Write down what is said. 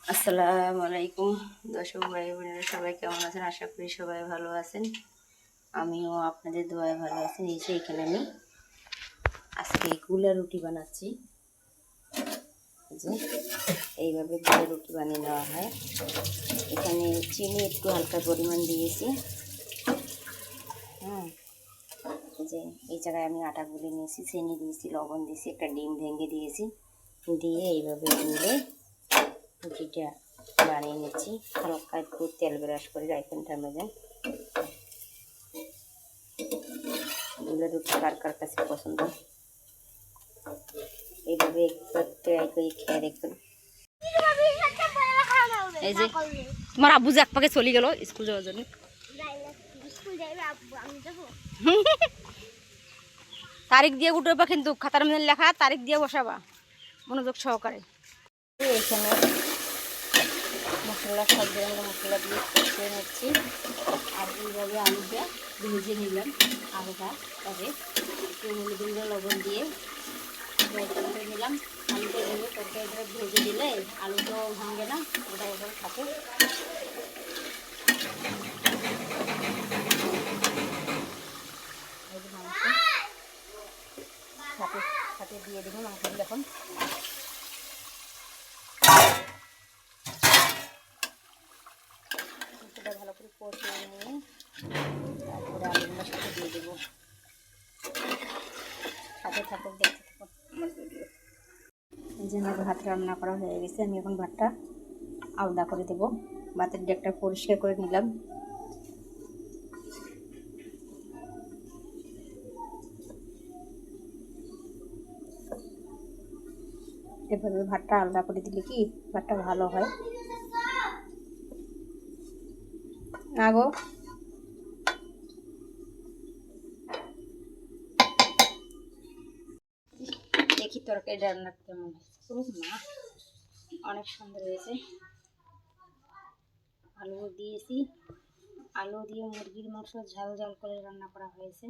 আসসালামু আলাইকুম দর্শক ভাই বোনেরা, সবাই কেমন আছেন? আশা করি সবাই ভালো আছেন। আমিও আপনাদের দোয়ায় ভালো আছি। এই যে এখানে আমি আজকে গুলা রুটি বানাচ্ছি। যে এইভাবে গুলা রুটি বানিয়ে নেওয়া হয়। এখানে চিনি একটু হালকা পরিমাণ দিয়েছি। যে এই জায়গায় আমি আটা গুলে নিয়েছি, চিনি দিয়েছি, লবণ দিয়েছি, একটা ডিম ভেঙে দিয়েছি, দিয়ে এইভাবে গুলে রুটিটা বানিয়ে নিচ্ছি। হালকা একটু তেল ব্রাশ করে রাখেনটার মধ্যে। গুলো রুটি কার কার কাছে পছন্দ, এইভাবে একবার ট্রাই করে খেয়ে দেখবেন। এই যে তোমার আব্বু যে এক পাকে চলে গেল স্কুল যাওয়ার জন্য। তারিখ দিয়ে উঠবা, কিন্তু খাতার মধ্যে লেখা তারিখ দিয়ে বসাবা মনোযোগ সহকারে। এখানে মশলা, সব ধরনের মশলা দিয়ে কষিয়ে নিচ্ছি। আর এইভাবে আলুটা ভেজে নিলাম। আলুটা তবে একটু হলুদ লবণ দিয়ে করে নিলাম। আলুটা ভেজে তরকারিটা ভেজে দিলে আলুটাও ভাঙবে না, ওটা ওখানে থাকে। মাংস সাথে দিয়ে দেবো মাংসগুলো এখন। মাংসটা ভালো করে কষিয়ে নিয়ে তারপরে আলুগুলো সাথে দিয়ে দেবো। সাথে থাকুক, দেখতে থাকুন আমার ভিডিও। এই যে আমার ভাত রান্না করা হয়ে গেছে। আমি এখন ভাতটা আলাদা করে দেবো। ভাতের ডেকটা পরিষ্কার করে নিলাম। এভাবে ভাতটা আলাদা করে দিলে কি ভাতটা ভালো হয়। আগো দেখি তরকারি রান্না কেমন হয়েছে। না, অনেক সুন্দর হয়েছে। আলু দিয়েছি, আলু দিয়ে মুরগির মাংস ঝাল ঝাল করে রান্না করা হয়েছে।